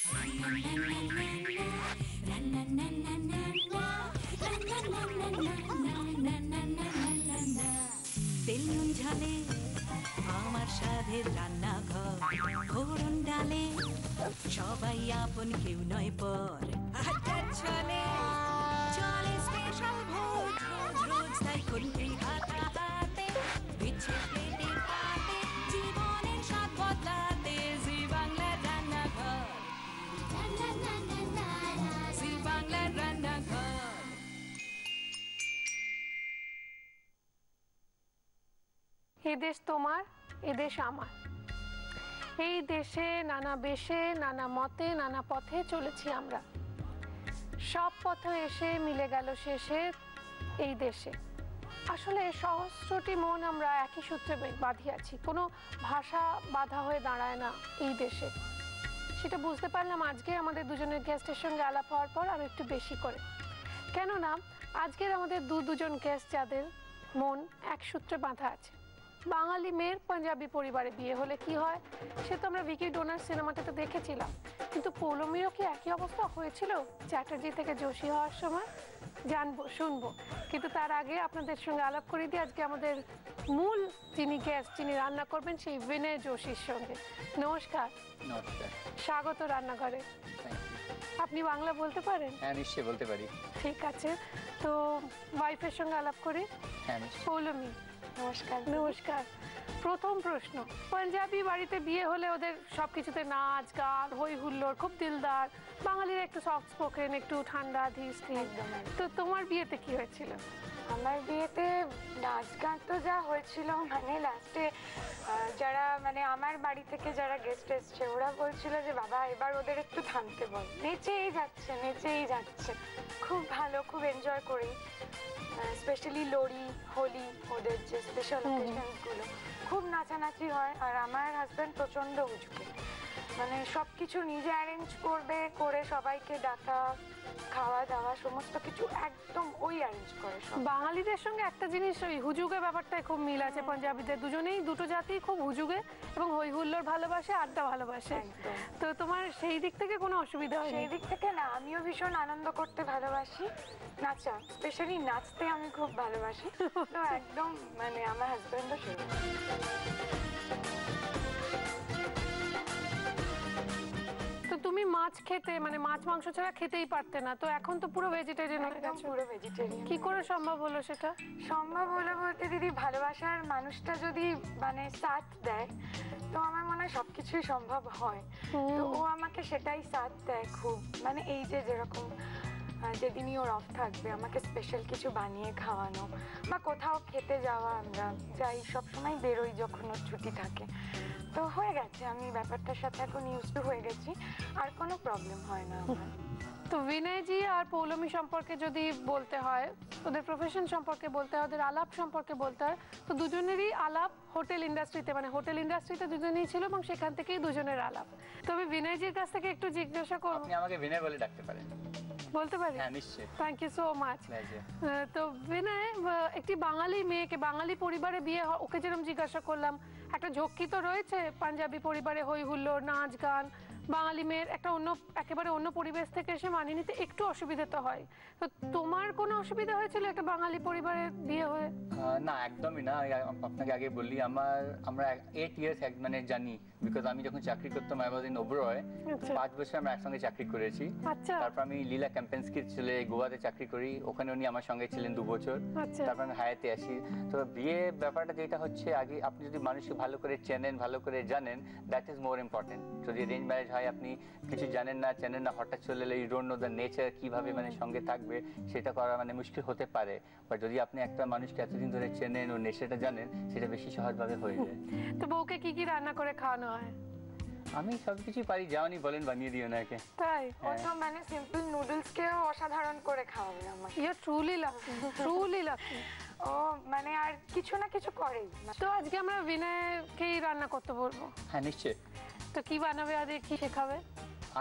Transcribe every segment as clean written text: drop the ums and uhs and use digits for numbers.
তেল নুন ঝালে আমার স্বাদের রান্নাঘর, ফোড়ন ডালে সবাই আপন, কেউ নয় পর। আড্ডার চলে চলে স্পেশাল ভোজ, রোজ রোজ তাই খুন্তি হাতে বিচ্ছে প্লেটে পাতে, জীবনের স্বাদ বদলাতে জি বাংলার রান্নাঘর, জি বাংলার রান্নাঘর। এই দেশ তোমার, এ দেশ আমার। এই দেশে নানা বেশে, নানা মতে, নানা পথে চলেছি আমরা। সব পথে এসে মিলে গেল শেষে এই দেশে। আসলে সহস্রটি মন আমরা একই সূত্রে বাঁধিয়াছি, কোনো ভাষা বাধা হয়ে দাঁড়ায় না এই দেশে। সেটা বুঝতে পারলাম আজকে আমাদের দুজনের গেস্টের সঙ্গে আলাপ হওয়ার পর আরো একটু বেশি করে। কেননা আজকের আমাদের দুজন গেস্ট যাদের মন এক সূত্রে বাঁধা আছে। বাঙালি মেয়ের পাঞ্জাবি পরিবারে বিয়ে হলে কি হয় সে তো আমরা ভিকি ডোনার সিনেমাটাতে দেখেছিলাম, কিন্তু পৌলমীরও কি একই অবস্থা হয়েছিল চ্যাটার্জি থেকে যোশী হওয়ার সময়? জানবো, শুনবো, কিন্তু তার আগে আপনাদের সঙ্গে আলাপ করে দিই আজকে আমাদের মূল যিনি গেস্ট, যিনি রান্না করবেন সেই বিনয় যোশীর সঙ্গে। নমস্কার। নমস্কার, স্বাগত রান্নাঘরে। আপনি বাংলা বলতে পারেন? হ্যাঁ নিশ্চয়ই বলতে পারি। ঠিক আছে, তো ওয়াইফের সঙ্গে আলাপ করি। হ্যাঁ, পৌলমী নমস্কার। নমস্কার। প্রথম প্রশ্ন, পাঞ্জাবি বাড়িতে বিয়ে হলে ওদের সবকিছুতে নাচ গান হই হুল্লোড়, খুব দিলদার। বাঙালির একটু সফট স্পোকেন, একটু ঠান্ডা ধীর স্থির। তো তোমার বিয়েতে কি হয়েছিল? আমার বিয়েতে নাচ গান তো যা হয়েছিল, মানে লাস্টে যারা মানে আমার বাড়ি থেকে যারা গেস্ট এসছে ওরা বলছিল যে বাবা এবার ওদের একটু থামতে বল, নেচেই যাচ্ছে নেচেই যাচ্ছে। খুব ভালো, খুব এনজয় করি। স্পেশালি লোরি, হোলি, ওদের যে স্পেশাল অকেশনগুলো খুব নাচানাচি হয়। আর আমার হাজব্যান্ড প্রচণ্ড হুজুকে, মানে সব কিছু নিজে অ্যারেঞ্জ করবে, করে সবাইকে ডাকা, খাওয়া দাওয়া সমস্ত কিছু একদম ওই অ্যারেঞ্জ করে। বাঙালিদের সঙ্গে একটা জিনিস, ওই হুজুগে ব্যাপারটাই খুব মিল আছে পাঞ্জাবিদের। দুজনেই, দুটো জাতি খুব হুজুগে এবং হই হুল্লোড় ভালোবাসে, আড্ডা ভালোবাসে। তো তোমার সেই দিক থেকে কোনো অসুবিধা হয়? সেই দিক থেকে না, আমিও ভীষণ আনন্দ করতে ভালোবাসি, নাচা স্পেশালি নাচতে আমি খুব ভালোবাসি। তো একদম মানে আমার হাজব্যান্ডও সেরকম। তো তুমি মাছ খেতে, মানে মাছ মাংস ছাড়া খেতেই পারতে না, তো এখন তো পুরো ভেজিটেরিয়ান হয়ে গেছো। পুরো ভেজিটেরিয়ান। কি করে সম্ভব হলো সেটা? সম্ভব হলো বলতে দিদি, ভালোবাসার মানুষটা যদি মানে সাথ দেয় তো আমার মনে হয় সবকিছুই সম্ভব হয়। তো ও আমাকে সেটাই সাথ দেয় খুব। মানে এই যে যেরকম যেদিনই ওর অফ থাকবে আমাকে স্পেশাল কিছু বানিয়ে খাওয়ানো, বা কোথাও খেতে যাওয়া, আমরা যাই সবসময় বেরোই যখন ওর ছুটি থাকে। তো হয়ে গেছে, আমি ব্যাপারটার সাথে এখন ইউজ টু হয়ে গেছি, আর কোনো প্রবলেম হয় না আমার। তো বিনয়জি আর পৌলমী সম্পর্কে যদি বলতে হয়, ওদের প্রফেশন সম্পর্কে বলতে হয়, ওদের আলাপ সম্পর্কে বলতে হয়, তো দুজনেরই আলাপ হোটেল ইন্ডাস্ট্রিতে, মানে হোটেল ইন্ডাস্ট্রিতে দুজনেই ছিল এবং সেখান থেকেই দুজনের আলাপ। তবে বিনয়জির কাছ থেকে একটু জিজ্ঞাসা করব। আপনি আমাকে বিনয় বলে ডাকতে পারেন। বলতে পারি? হ্যাঁ নিশ্চয়ই। Thank you so much. তো বিনয়, একটি বাঙালি মেয়েকে বাঙালি পরিবারে বিয়ে, ওকে যেরকম জিজ্ঞাসা করলাম, একটা ঝক্কি তো রয়েছে পাঞ্জাবি পরিবারে, হই হুল্লোড়, নাচ গান। বাঙালি মেয়ের একটা একেবারে অন্য পরিবেশ থেকে এসে মানিয়ে নিতে একটু অসুবিধা তো হয়। তো তোমার কোনো অসুবিধা হয়েছিল একটা বাঙালি পরিবারে বিয়ে হয়ে? না একদমই না। আপনাকে আগে বললি, আমরা 8 ইয়ার্স মানে জানি, বিকজ আমি যখন চাকরি করতাম আই ওয়াজ ইন ওবরয়। 5 বছর আমরা একসঙ্গে চাকরি করেছি। তারপর আমি লীলা ক্যাম্পেন্সকির ছেলে গোয়াতে চাকরি করি, ওখানে উনি আমার সঙ্গে ছিলেন 2 বছর। তারপর আমি হায়াতে আসি। তো বিয়ে ব্যাপারটা যেটা হচ্ছে, আগে আপনি যদি মানুষকে ভালো করে চেনেন, ভালো করে জানেন, দ্যাট ইজ মোর ইম্পর্টেন্ট। যদি অ্যারেঞ্জ ম্যারেজ হয়, আপনি কিছু জানেন না, হঠাৎ চলে এলে you don't know the nature, কিভাবে মানে সঙ্গে থাকবে, সেটা করা মানে মুশকিল হতে পারে। বাট যদি আপনি একটা মানুষকে এতদিন ধরে চেনেন ও নেচারটা জানেন, সেটা বেশি সহজভাবে হয়ে যায়। তো বউকে কি কি রান্না করে খাওয়ানো হয়? আমি সবকিছু পারি, যাওনি বলেন বানিয়ে দিও নাকি। তাই? ও তো মানে সিম্পল নুডলস কেও অসাধারণ করে খাওয়াবে আমাকে। You are truly lucky, truly lucky. ও মানে আর কিছু না কিছু করেই। তো আজকে আমরা বিনয়কেই রান্না করতে বলবো। হ্যাঁ নিশ্চয়ই। তো কি বানাবে আজকে, কি শেখাবে?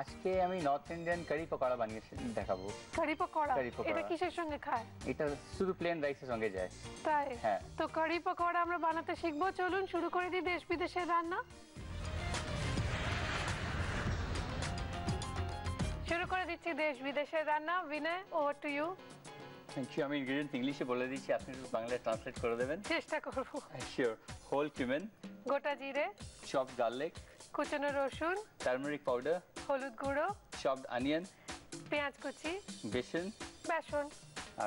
আজকে আমি নর্থ ইন্ডিয়ান কারি পকোড়া বানিয়ে দেখাবো। কারি পকোড়া? এটা কিসের সঙ্গে খায়? এটা শুধু প্লেন রাইসের সঙ্গে যায়। তাই? হ্যাঁ। তো কারি পকোড়া আমরা বানাতে শিখবো। চলুন শুরু করে দিই দেশ বিদেশের রান্না। দেখছি দেশ বিদেশের রান্না। Binoy, over to you. Thank you. আমি ইনগ্রেডিয়েন্টস ইংলিশে বলে দিচ্ছি, আপনি একটু বাংলায় ট্রান্সলেট করে দেবেন। চেষ্টা করবো। শিওর। হোল কিউমেন, গোটা জিরে, chopped garlic, কুচনো রসুন, turmeric powder, হলুদ গুঁড়ো, chopped onion, পেঁয়াজ কুচি, বেসন, বেসন,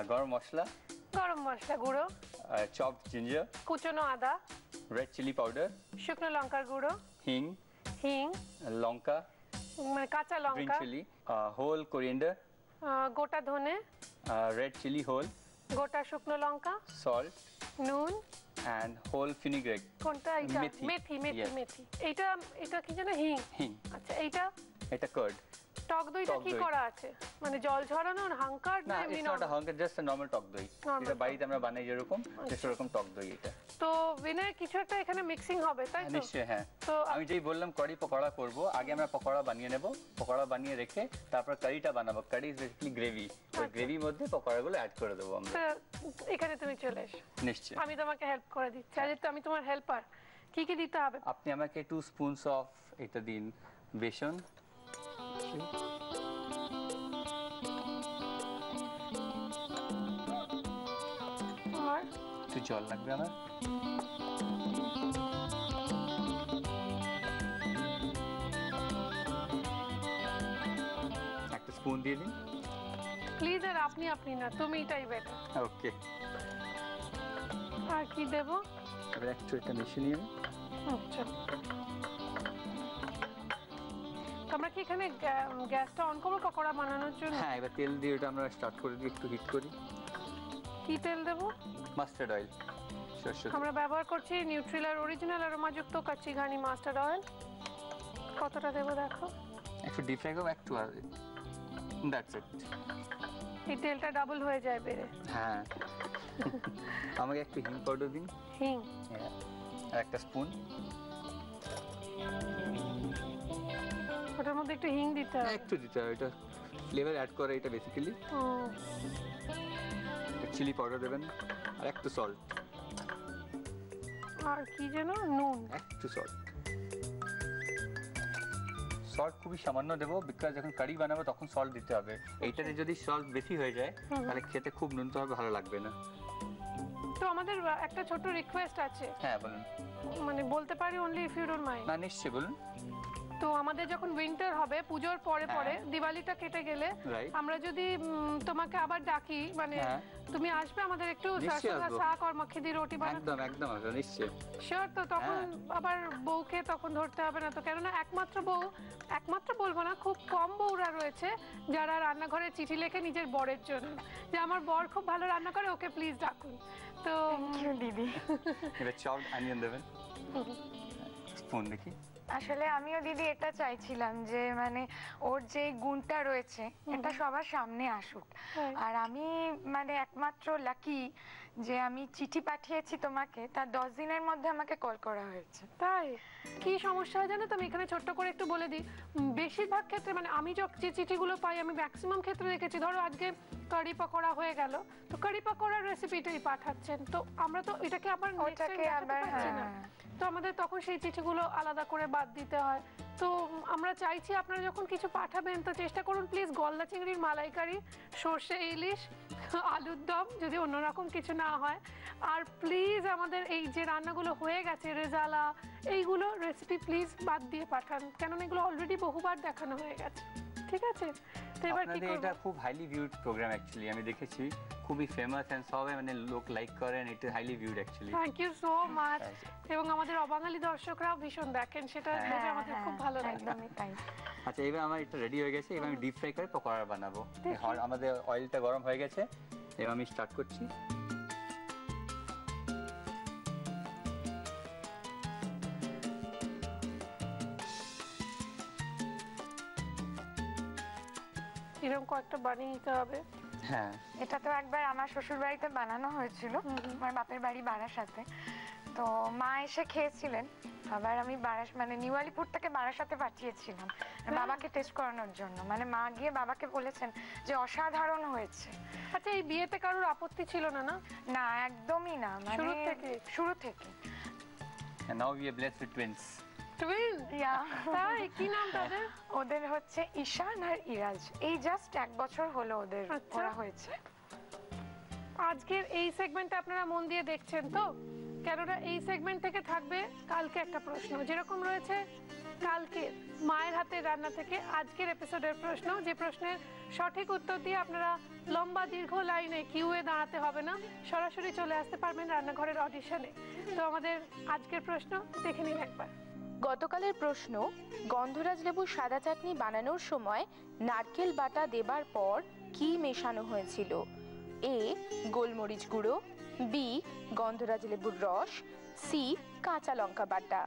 গরম মশলা, গরম মশলা গুঁড়ো, chopped ginger, কুচনো আদা, red chili powder, শুকনো লঙ্কার গুঁড়ো, হিং, হিং লঙ্কা, মানে কাঁচা green লঙ্কা, chili, whole coriander, গোটা ধনে, red chili whole, গোটা শুকনো লঙ্কা, salt, নুন, and whole fenugreek. কোনটা এটা? মেথি। মেথি, মেথি, Yes. মেথি। এটা এটা কি জানো? হিং। হিং। আচ্ছা, এইটা এটা curd. টক দইটা টক কি দই। করা আছে? মানে জল ঝরানো হাঙ্কার না, না এমনি it's not a normal? hunger, just a normal টক দই। Normal এটা টক। বাড়িতে আমরা বানাই যেরকম, just ওরকম টক দই এটা। তো বিনয়, কিছু একটা এখানে মিক্সিং হবে, তাই তো? নিশ্চয়ই, হ্যাঁ। তো আমি যেই বললাম কারি পকোড়া করব, আগে আমরা পকোড়া বানিয়ে নেব, পকোড়া বানিয়ে রেখে তারপর কারিটা বানাবো। কারি ইজ বেসিক্যালি গ্রেভি, ওই গ্রেভির মধ্যে পকোড়াগুলো অ্যাড করে দেবো আমরা। এখানে তুমি চলে এসো, নিশ্চয়ই। আমি তোমাকে হেল্প করে দিচ্ছি। আজ তো আমি তোমার হেল্পার। কি কি দিতে হবে? আপনি আমাকে 2 স্পুনস অফ এটা দিন, বেসন, আর একটু জল লাগবে আমার। একটা স্পুন দিয়ে দিন। প্লিজ, আর আপনি আপনি না, তুমিটাই বেটার। ওকে। আর কি দেব? এবার একটু এটা মিশিয়ে নিয়ে আচ্ছা, আমরা কি এখানে গ্যাসটা অন করবো পকোড়া বানানোর জন্য? হ্যাঁ, এবার তেল দিয়ে ওটা আমরা স্টার্ট করে দিই, একটু হিট করি। কি তেল দেব? মাস্টার্ড অয়েল, সরষের তেল। আমরা ব্যবহার করছি নিউট্রিলার অরিজিনাল অ্যারোমাযুক্ত কাচ্চি ঘানি মাস্টার্ড অয়েল। কতটা দেব দেখো? একটু ডিপ ফ্রাই করবো, একটু আর দ্যাটস ইট। এই তেলটা ডাবল হয়ে যায় বেড়ে। হ্যাঁ। আমাকে একটু হিং পাউডার দিন। হিং আর একটা স্পুন। ওটার মধ্যে একটু হিং দিতে হবে। একটু দিতে হবে, এটা ফ্লেভার অ্যাড করে এটা বেসিক্যালি। চিলি পাউডার দেবেন আর একটু সল্ট। আর কি যেন? নুন। একটু সল্ট। সল্ট খুবই সামান্য দেবো, বিকজ যখন কারি বানাবো তখন সল্ট দিতে হবে। এইটাতে যদি সল্ট বেশি হয়ে যায় তাহলে খেতে খুব নুনতে হবে, ভালো লাগবে না। তো আমাদের একটা ছোট রিকোয়েস্ট আছে। হ্যাঁ বলুন। মানে বলতে পারি only if you don't mind? না, নিশ্চয়ই বলুন। তো আমাদের যখন উইন্টার হবে, পুজোর পরে পরে, দিওয়ালিটা কেটে গেলে আমরা যদি তোমাকে আবার ডাকি, মানে তুমি আসবে আমাদের একটু শাক আর মাখি দি রুটি বানাতে? একদম একদম আসবে, নিশ্চয়ই। শিওর তো? তখন আবার বউকে তখন ধরতে হবে না তো, কেননা একমাত্র বউ, একমাত্র বলবো না, খুব কম বউরা রয়েছে যারা রান্নাঘরে চিঠি লেখে নিজের বরের জন্য যে আমার বর খুব ভালো রান্না করে, ওকে প্লিজ ডাকুন। তো দিদি, এবার চপড অনিয়ন দেবেন। স্পুন দেখি। আসলে আমিও দিদি এটা চাইছিলাম যে মানে ওর যে গুণটা রয়েছে এটা সবার সামনে আসুক। আর আমি মানে একমাত্র লাকি যে আমি চিঠি পাঠিয়েছি তোমাকে, তার 10 দিনের মধ্যে আমাকে কল করা হয়েছে। তাই কি সমস্যা হয় জানো তো? আমি এখানে ছোট্ট করে একটু বলে দিই। বেশিরভাগ ক্ষেত্রে মানে আমি যে চিঠিগুলো পাই, আমি ম্যাক্সিমাম ক্ষেত্রে দেখেছি, ধরো আজকে কারি পকোড়া হয়ে গেল, তো কারি পকোড়ার রেসিপিটাই পাঠাচ্ছেন, তো আমরা তো এটাকে আবার পারছি না। তো আমাদের তখন সেই চিঠিগুলো আলাদা করে বাদ দিতে হয়। তো আমরা চাইছি আপনারা যখন কিছু পাঠাবেন তো চেষ্টা করুন প্লিজ গলদা চিংড়ির মালাইকারি, সর্ষে ইলিশ, আলুর দম, যদি অন্যরকম কিছু না হয়। আর প্লিজ আমাদের এই যে রান্নাগুলো হয়ে গেছে, রেজালা, এইগুলো রেসিপি প্লিজ বাদ দিয়ে পাঠান, কেননা এগুলো অলরেডি বহুবার দেখানো হয়ে গেছে। ঠিক আছে? তো এবার কি করব? এটা খুব হাইলি ভিউড প্রোগ্রাম অ্যাকচুয়ালি, আমি দেখেছি খুবই ফেমাস এন্ড সবাই মানে লোক লাইক করেন, এটা highly viewed actually. Thank you so much. এবং আমাদের অবাঙালি দর্শকরাও ভীষণ দেখেন, সেটা দেখে আমাদের খুব ভালো লাগে। একদমই তাই। আচ্ছা, এবার আমার এটা রেডি হয়ে গেছে, এবার আমি ডিপ ফ্রাই করে পকোড়া বানাবো। আমাদের অয়েলটা গরম হয়ে গেছে, এবার আমি স্টার্ট করছি। এরকম কয়েকটা বানিয়ে নিতে হবে। হ্যাঁ, এটা তো একবার আমার শ্বশুর বাড়িতে বানানো হয়েছিল, আমার বাপের বাড়ি বারাসাতে। তো মা এসে খেয়েছিলেন, আবার আমি মানে নিউ আলিপুর থেকে বারাসাতে পাঠিয়েছিলাম বাবাকে টেস্ট করানোর জন্য। মানে মা গিয়ে বাবাকে বলেছেন যে অসাধারণ হয়েছে। আচ্ছা, এই বিয়েতে কারোর আপত্তি ছিল না? না না, একদমই না, মানে শুরু থেকে। and now we are blessed with twins. Twin? Yeah, তাই? কি নাম তাদের? ওদের হচ্ছে ঈশান আর ইরাজ। এই জাস্ট 1 বছর হলো ওদের ওরা হয়েছে। আজকের এই সেগমেন্টটা আপনারা মন দিয়ে দেখছেন তো, কেননা এই সেগমেন্ট থেকে থাকবে কালকে একটা প্রশ্ন, যেরকম রয়েছে কালকে মায়ের হাতের রান্না থেকে আজকের এপিসোডের প্রশ্ন, যে প্রশ্নের সঠিক উত্তর দিয়ে আপনারা লম্বা দীর্ঘ লাইনে কিউয়ে দাঁড়াতে হবে না, সরাসরি চলে আসতে পারবেন রান্নাঘরের অডিশনে। তো আমাদের আজকের প্রশ্ন দেখে নিন একবার। গতকালের প্রশ্ন, গন্ধরাজ লেবুর সাদা চাটনি বানানোর সময় নারকেল বাটা দেবার পর কি মেশানো হয়েছিল? এ গোলমরিচ গুঁড়ো, বি গন্ধরাজ লেবুর রস, সি কাঁচা লঙ্কা বাটা।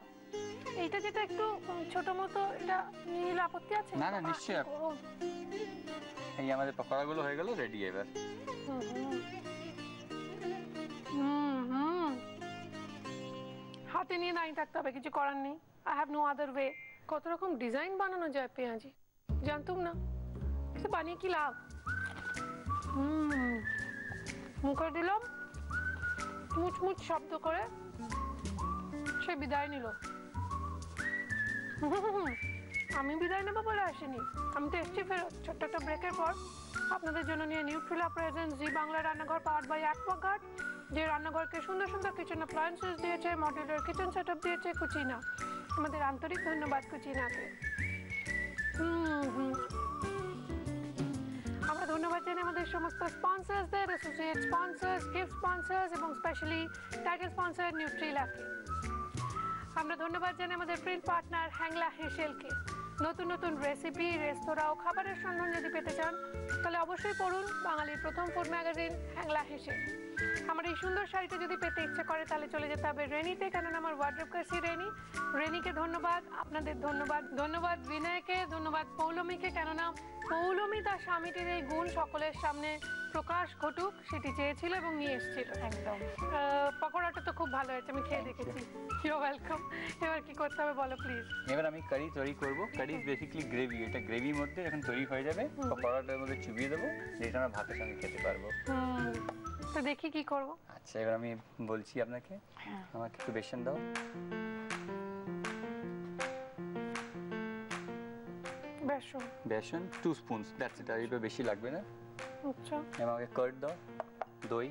এইটা যেটা একটু ছোট মতো, এটা নীল আপত্তি আছে? না না নিশ্চয়ই। এই আমাদের পকোড়াগুলো হয়ে গেল রেডি এবার। হাতে নিয়ে দাঁড়িয়ে থাকতে হবে, কিছু করার নেই। I have no other way. কত রকম ডিজাইন বানানো যায় পেঁয়াজি, জানতুম না। কিন্তু বানিয়ে কি লাভ? মুখে দিলাম, মুচমুচ শব্দ করে সে বিদায় নিল। আমি বিদায় নেবো বলে আসিনি, আমি তো এসছি ফেরত। ছোট্ট একটা ব্রেকের পর আপনাদের জন্য নিয়ে Nutrela present Zee Bangla Rannaghar powered by Aquaguard, যে রান্নাঘরকে সুন্দর সুন্দর কিচেন অ্যাপ্লায়েন্সেস দিয়েছে, মডিউলার কিচেন সেটআপ দিয়েছে কুচিনা। আমাদের আন্তরিক ধন্যবাদ কুচিনাকে। আমরা ধন্যবাদ জানাই আমাদের সমস্ত স্পন্সরসদের, অ্যাসোসিয়েট স্পন্সর্স, গিফট স্পন্সর্স এবং স্পেশালি টাইটেল স্পন্সর নিউট্রিলাকে। আমরা ধন্যবাদ জানাই আমাদের প্রিন্ট পার্টনার হ্যাংলা হেসেলকে। নতুন নতুন রেসিপি, রেস্তোরাঁ ও খাবারের সন্ধান যদি পেতে চান তাহলে অবশ্যই পড়ুন বাঙালির প্রথম ফুড ম্যাগাজিন হ্যাংলা হেসেল। আমার এই সুন্দর শাড়িটা যদি পেতে ইচ্ছে করে তাহলে চলে যেতে হবে রেনিতে, কেননা আমার ওয়ার্ড্রোব কাছে রেনিকে ধন্যবাদ, আপনাদের ধন্যবাদ, ধন্যবাদ বিনয়কে, ধন্যবাদ পৌলমীকে, কেননা পৌলমী তার স্বামীটির এই গুণ সকলের সামনে প্রকাশ ঘটুক সেটি চেয়েছিল এবং নিয়ে এসেছিল। একদম। পকোড়াটা তো খুব ভালো হয়েছে, আমি খেয়ে দেখেছি। You welcome. এবার কি করতে হবে বলো প্লিজ। এবার আমি কারি তৈরি করব। কারি বেসিক্যালি গ্রেভি, এটা গ্রেভির মধ্যে যখন তৈরি হয়ে যাবে পকোড়াটার মধ্যে চুবিয়ে দেবো, যেটা আমরা ভাতের সঙ্গে খেতে পারবো। তো দেখি কি করব। আচ্ছা এবার আমি বলছি আপনাকে, আমাকে একটু বেসন দাও। বেসন? বেসন 2 স্পুন, দ্যাটস ইট, আর এবার বেশি লাগবে না। আচ্ছা। আমাকে কার্ড দাও, দই।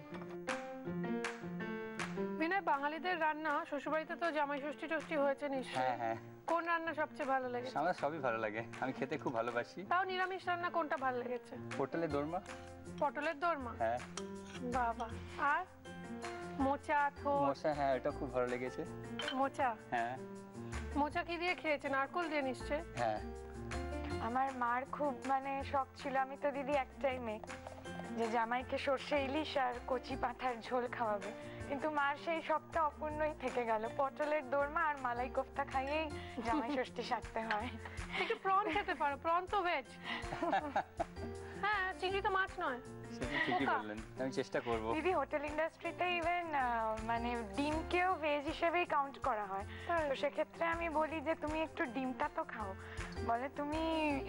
বিনয়, বাঙালিদের রান্না, শ্বশুরবাড়িতে তো জামাই ষষ্ঠী টষ্ঠী হয়েছে নিশ্চয়ই। হ্যাঁ হ্যাঁ। কোন রান্না সবচেয়ে ভালো লেগেছে? আমার সবই ভালো লাগে, আমি খেতে খুব ভালোবাসি। তাও নিরামিষ রান্না কোনটা ভালো লেগেছে? পটলের দোরমা। পটলের দোরমা? হ্যাঁ। বাবা। আর মোচা, থোড়? মোচা, হ্যাঁ এটা খুব ভালো লেগেছে। মোচা? হ্যাঁ। মোচা কি দিয়ে খেয়েছেন? নারকেল দিয়ে নিশ্চয়? হ্যাঁ। আমার মার খুব মানে শখ ছিল, আমি তো দিদি একটাই মেয়ে, যে জামাইকে সর্ষে ইলিশ আর কচি পাঁঠার ঝোল খাওয়াবে, কিন্তু মার সেই শখটা অপূর্ণই থেকে গেল। পটলের দোরমা আর মালাই কোফতা খাইয়েই জামাই ষষ্ঠী সারতে হয়। একটু প্রন খেতে পারো, প্রন তো ভেজ। হ্যাঁ, চিংড়ি তো মাছ নয়। সেটা ঠিকই বললেন, আমি চেষ্টা করব। দিদি হোটেল ইন্ডাস্ট্রিতে ইভেন মানে ডিমকেও ভেজ হিসেবেই কাউন্ট করা হয়, তো সেক্ষেত্রে আমি বলি যে তুমি একটু ডিমটা তো খাও, বলে তুমি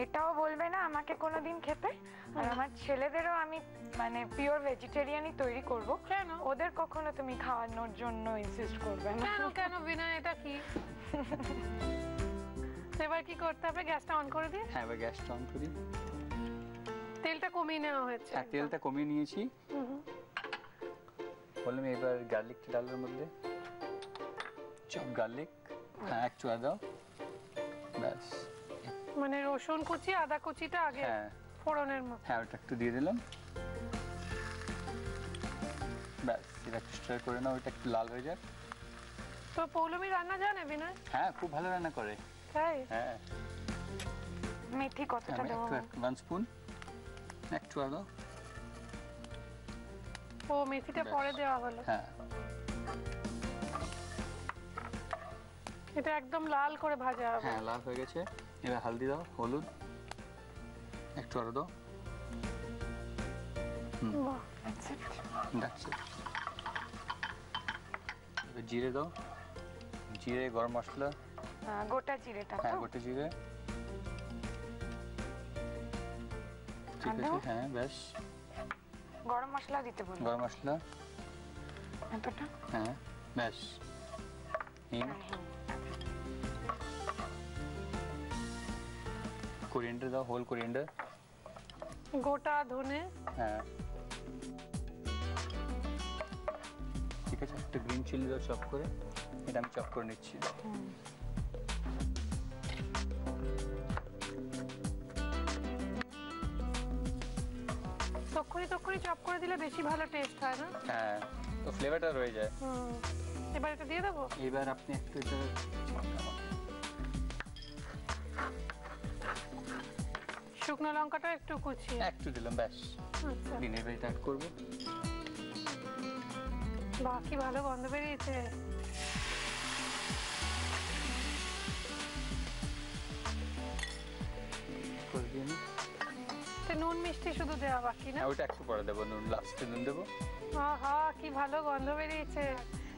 এটাও বলবে না আমাকে কোনোদিন খেতে, আর আমার ছেলেদেরও আমি মানে পিওর ভেজিটেরিয়ানই তৈরি করব, কেন ওদের কখনো তুমি খাওয়ানোর জন্য ইনসিস্ট করবে না। কেন কেন বিনয়, এটা কি? এবার কি করতে হবে? গ্যাসটা অন করে দিই? হ্যাঁ এবার গ্যাসটা অন করি। তেলটা কমিয়ে নেওয়া হয়েছে? হ্যাঁ তেলটা কমিয়ে নিয়েছি। বললাম এবার গার্লিকটা ডালের মধ্যে, চপ গার্লিক, হ্যাঁ এক চুয়া দাও, ব্যাস। মানে রসুন কুচি, আদা কুচিটা আগে ফোড়নের মধ্যে? হ্যাঁ ওটা একটু দিয়ে দিলাম, ব্যাস। এটা একটু স্টার করে নাও, ওটা একটু লাল হয়ে যাক। তো পৌলমী রান্না জানে বিনয়? হ্যাঁ খুব ভালো রান্না করে। তাই? হ্যাঁ। মেথি কতটা দেবো? 1 স্পুন, একটু দাও। ও মেথিটা পরে দেওয়া হলো? হ্যাঁ। এটা একদম লাল করে ভাজা হবে? হ্যাঁ লাল হয়ে গেছে। এবার হলদি দাও, হলুদ একটু আরো দাও। বাহ, that's it. এবার জিরে দাও, জিরে, গরম মশলা, গোটা জিরেটা? হ্যাঁ গোটা জিরে, ঠিক আছে। হ্যাঁ ব্যাস। গরম মশলা দিতে বলবো? গরম মশলা এতটা? হ্যাঁ ব্যাস। হিং, কোরিয়েন্ডার দাও, হোল কোরিয়েন্ডার, গোটা ধনে। হ্যাঁ ঠিক আছে। একটা গ্রিন চিলি দাও চপ করে, এটা আমি চপ করে নিচ্ছি। তক্ষুনি চপ করে দিলে বেশি ভালো টেস্ট হয় না? হ্যাঁ, তো ফ্লেভারটা রয়ে যায়। এবার এটা দিয়ে দেবো। এবার আপনি একটু এটা শুকনো লঙ্কাটা একটু কুচিয়ে একটু দিলাম, ব্যাস। আচ্ছা, দিন এবার এটা অ্যাড করবো। বাহ কি ভালো গন্ধ বেরিয়েছে। করে দিয়ে নিই। নুন মিষ্টি শুধু দেওয়া বাকি না? ওটা একটু পরে দেবো, নুন লাস্টে নুন দেবো। আহা কি ভালো গন্ধ বেরিয়েছে।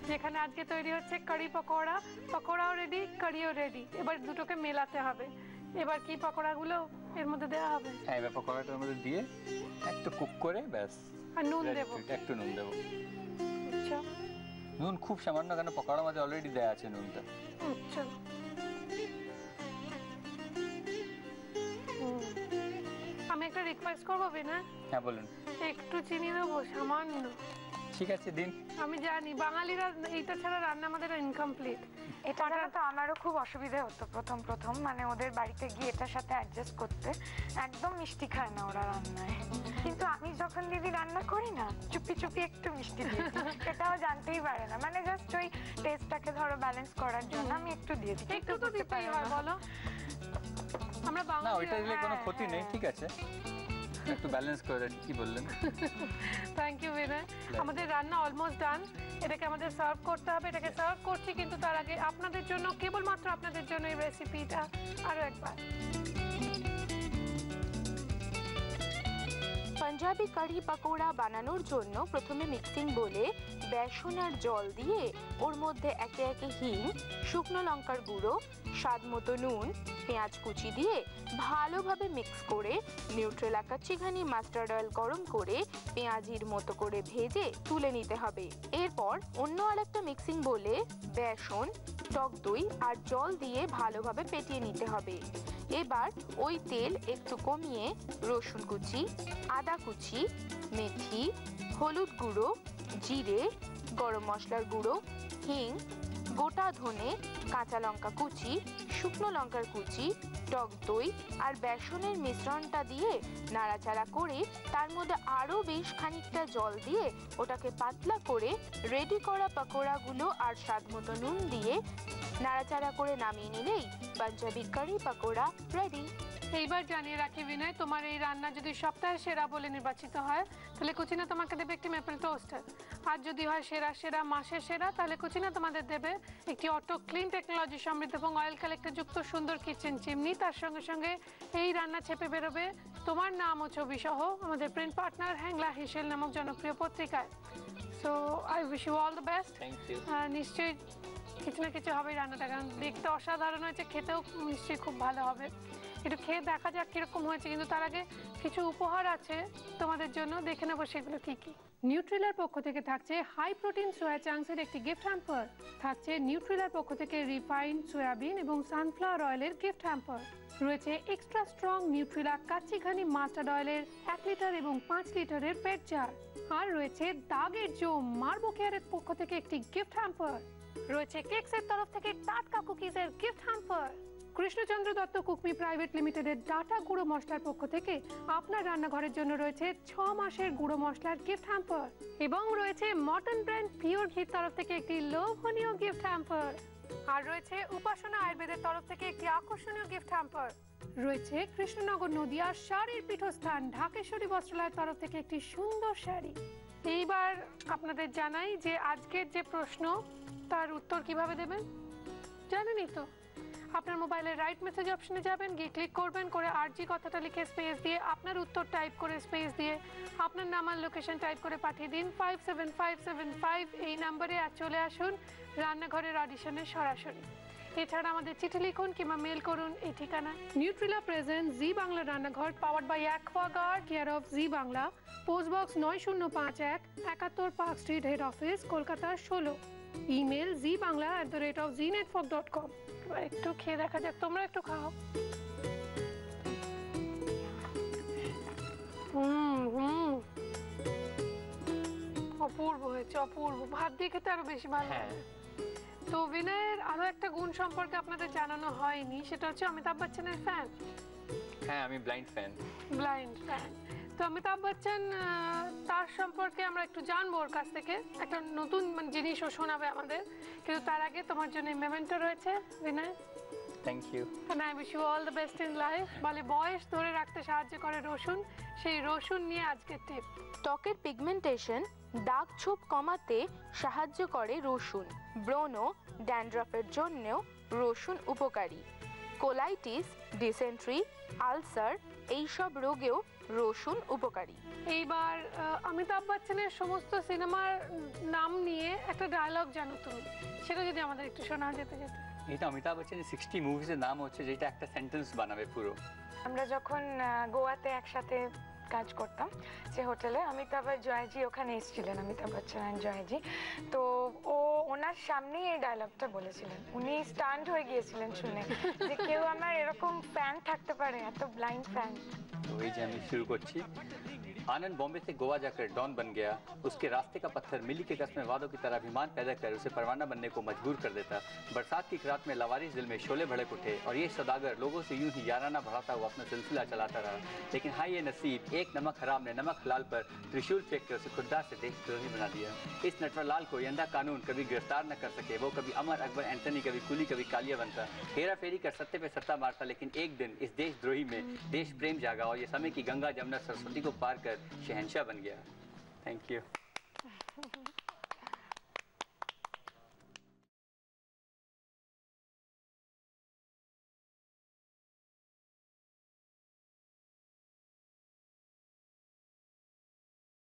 যেখানে আজকে তৈরি হচ্ছে কারি পকোড়া, পকোড়াও রেডি, কারিও রেডি। এবার দুটোকে মেলাতে হবে। এবার কি পকোড়াগুলো এর মধ্যে দেওয়া হবে? হ্যাঁ, এবার পকোড়াটার মধ্যে দিয়ে একটু কুক করে ব্যাস। আর নুন দেবো? একটু নুন দেবো। আচ্ছা, নুন খুব সামান্য, কেন পকোড়ার মধ্যে অলরেডি দেওয়া আছে নুনটা। আচ্ছা। আমি একটা রিকোয়েস্ট করবো বিনয়? হ্যাঁ বলুন। একটু চিনি দেবো সামান্য। ঠিক আছে দিন। আমি জানি বাঙালিরা এইটা ছাড়া রান্না আমাদের ইনকমপ্লিট। এটা তো আমারও খুব অসুবিধা হতো প্রথম, মানে ওদের বাড়িতে গিয়ে এটার সাথে অ্যাডজাস্ট করতে। একদম মিষ্টি খায় না ওরা রান্নায়, কিন্তু আমি যখন দিদি রান্না করি না চুপি একটু মিষ্টি দিই। এটাও জানতেই পারে না, মানে জাস্ট ওই টেস্টটাকে ধরো ব্যালেন্স করার জন্য আমি একটু দিয়ে দিই। একটু তো দিতেই হয় বলো, আমরা বাঙালি। না ওইটা দিলে কোনো ক্ষতি নেই, ঠিক আছে, একটু ব্যালেন্স করে। কি বললেন? থ্যাংক ইউ বিনয়। আমাদের রান্না অলমোস্ট ডান। এটাকে আমাদের সার্ভ করতে হবে। এটাকে সার্ভ করছি, কিন্তু তার আগে আপনাদের জন্য, কেবলমাত্র আপনাদের জন্য এই রেসিপিটা আরো একবার। পাঞ্জাবি কারি পকোড়া বানানোর জন্য প্রথমে মিক্সিং বলে বেসন আর জল দিয়ে ওর মধ্যে একে একে হিং, শুকনো লঙ্কার গুঁড়ো, স্বাদ মতো নুন, পেঁয়াজ কুচি দিয়ে ভালোভাবে মিক্স করে নিউট্রেলা কাচ্চিঘানি মাস্টার্ড অয়েল গরম করে পেঁয়াজির মতো করে ভেজে তুলে নিতে হবে। এরপর অন্য আরেকটা মিক্সিং বলে বেসন, টক দই আর জল দিয়ে ভালোভাবে ফেটিয়ে নিতে হবে। এবার ওই তেল একটু কমিয়ে রসুন কুচি, আদা কুচি, মেথি, হলুদ গুঁড়ো, জিরে, গরম মশলার গুঁড়ো, হিং, গোটা ধনে, কাঁচা লঙ্কা কুচি, শুকনো লঙ্কার কুচি, টক দই আর বেসনের মিশ্রণটা দিয়ে নাড়াচাড়া করে তার মধ্যে আরও বেশ খানিকটা জল দিয়ে ওটাকে পাতলা করে রেডি করা পকোড়াগুলো আর স্বাদ মতো নুন দিয়ে নাড়াচাড়া করে নামিয়ে নিলেই পাঞ্জাবি কারি পকোড়া রেডি। এইবার জানিয়ে রাখি বিনয়, তোমার এই রান্না যদি সপ্তাহের সেরা বলে নির্বাচিত হয় তাহলে কুচিনা তোমাকে দেবে একটি মেপল টোস্টার। আর যদি হয় সেরা মাসের সেরা, তাহলে কুচিনা তোমাদের দেবে একটি অটো ক্লিন টেকনোলজি সমৃদ্ধ এবং অয়েল কালেক্টর যুক্ত সুন্দর কিচেন চিমনি। তার সঙ্গে সঙ্গে এই রান্না ছেপে বেরোবে তোমার নাম ও ছবি সহ আমাদের প্রিন্ট পার্টনার হ্যাংলা হিসেল নামক জনপ্রিয় পত্রিকায়। So I wish you all the best. নিশ্চয়ই কিছু না কিছু হবে রান্নাটা, কারণ দেখতে অসাধারণ হয়েছে, খেতেও নিশ্চয়ই খুব ভালো হবে। একটু খেয়ে দেখা যাক কিরকম হয়েছে, কিন্তু তার আগে কিছু উপহার আছে তোমাদের জন্য, দেখে নেবো সেগুলো কি কি। নিউট্রিলার পক্ষ থেকে থাকছে হাই প্রোটিন সোয়া চাংসের একটি গিফট হ্যাম্পার, থাকছে নিউট্রিলার পক্ষ থেকে রিফাইন্ড সয়াবিন এবং সানফ্লাওয়ার অয়েলের গিফট হ্যাম্পার, রয়েছে extra strong Nutrela kachi ghani mustard অয়েলের 1 লিটার এবং 5 লিটারের পেট জার, আর রয়েছে দাগের জোম মার্বো কেয়ারের পক্ষ থেকে একটি গিফট হ্যাম্পার, রয়েছে কেকসের তরফ থেকে টাটকা কুকিজের gift hamper, Krishnachandra Dutta Cookme private লিমিটেডের ডাটা গুঁড়ো মশলার পক্ষ থেকে আপনার রান্নাঘরের জন্য রয়েছে 6 মাসের গুঁড়ো মশলার গিফট হ্যাম্পার, এবং রয়েছে মটন ব্র্যান্ড পিওর ঘির তরফ থেকে একটি লোভনীয় গিফট হ্যাম্পার, আর রয়েছে উপাসনা আয়ুর্বেদের তরফ থেকে একটি আকর্ষণীয় গিফট হ্যাম্পার, রয়েছে কৃষ্ণনগর নদিয়ার শাড়ির পীঠস্থান ঢাকেশ্বরী বস্ত্রালয়ের তরফ থেকে একটি সুন্দর শাড়ি। এইবার আপনাদের জানাই যে আজকের যে প্রশ্ন তার উত্তর কিভাবে দেবেন জানেনই তো। আপনার মোবাইলের রাইট মেসেজ অপশনে যাবেন, গিয়ে ক্লিক করবেন, করে আরজি কথাটা লিখে স্পেস দিয়ে আপনার উত্তর টাইপ করে স্পেস দিয়ে আপনার নাম আর লোকেশন টাইপ করে পাঠিয়ে দিন 57575 এই নম্বরে, আর চলে আসুন রান্নাঘরের অডিশনে সরাসরি। এছাড়া আমাদের চিঠি লিখুন কিংবা মেল করুন এই ঠিকানা। Nutrela present Zee Bangla Rannaghar, powered by Aquaguard, care of Zee Bangla, post box 9051, 71 Park Street, head office, Kolkata 16। Email zbangla@znetwork.com। একটু খেয়ে দেখা যাক, তোমরা একটু খাও। অপূর্ব হয়েছে, অপূর্ব। ভাত দিয়ে খেতে আরো বেশি ভালো লাগে। তো বিনয়ের আরো একটা গুণ সম্পর্কে আপনাদের জানানো হয়নি, সেটা হচ্ছে অমিতাভ বচ্চনের ফ্যান। হ্যাঁ, আমি ব্লাইন্ড ফ্যান। Blind fan. তো অমিতাভ বচ্চন তার সম্পর্কে আমরা একটু জানবো ওর কাছ থেকে, একটা নতুন জিনিসও শোনাবে আমাদের। কিন্তু তার আগে তোমার জন্য মেমেন্টো রয়েছে Binoy. Thank you. And I wish you all the best in life. বলে বয়স ধরে রাখতে সাহায্য করে রসুন, সেই রসুন নিয়ে আজকের টিপ। ত্বকের পিগমেন্টেশন, দাগ ছোপ কমাতে সাহায্য করে রসুন। ব্রণ, ড্যান্ড্রফের জন্যও রসুন উপকারী। কোলাইটিস, ডিসেন্ট্রি, আলসার এইসব রোগেও রসুন উপকারী। এইবার অমিতাভ বচ্চনের সমস্ত সিনেমার নাম নিয়ে একটা ডায়লগ জানো তুমি, সেটা যদি আমাদের একটু শোনা যেতে যেতে। এটা অমিতাভ বচ্চনের 60 মুভিজের নাম হচ্ছে, যেটা একটা সেন্টেন্স বানাবে পুরো। আমরা যখন গোয়াতে একসাথে কাজ করতাম যে হোটেলে, অমিতাভ আর জয়জি ওখানে এসেছিলেন, অমিতাভ বচ্চন আর জয়জি। তো ওনার সামনেই এই ডায়লগটা বলেছিলেন। উনি স্টান্ড হয়ে গিয়েছিলেন শুনে যে কেউ আমার এরকম ফ্যান থাকতে পারে, এত ব্লাইন্ড ফ্যান। तो वही जो हम शुरू करছি। आनंद बॉम्बे से गोवा जाकर डॉन बन गया। उसके रास्ते का पत्थर मिली के कसमें वादों की तरह अभिमान पैदा कर उसे परवाना बनने को मजबूर कर देता। बरसात की रात में लवारिस दिल में शोले भड़क उठे और ये सौदागर लोगों से यूं ही याराना बढ़ाता हुआ अपना सिलसिला चलाता रहा। लेकिन हाय ये नसीब, एक नमक हराम ने नमक हलाल पर त्रिशूल फेंक कर उसे खुददार से देशद्रोही बना दिया। इस नटवरलाल को यंदा कानून कभी गिरफ्तार न कर सके। वो कभी अमर अकबर एंटनी, कभी कुली, कभी कालिया बनता। हेरा फेरी कर सत्ते पे सत्ता मारता। लेकिन एक दिन इस देशद्रोही में देश प्रेम जागा और ये समय की गंगा जमुना सरस्वती को पार कर शहंशाह बन गया। Thank you.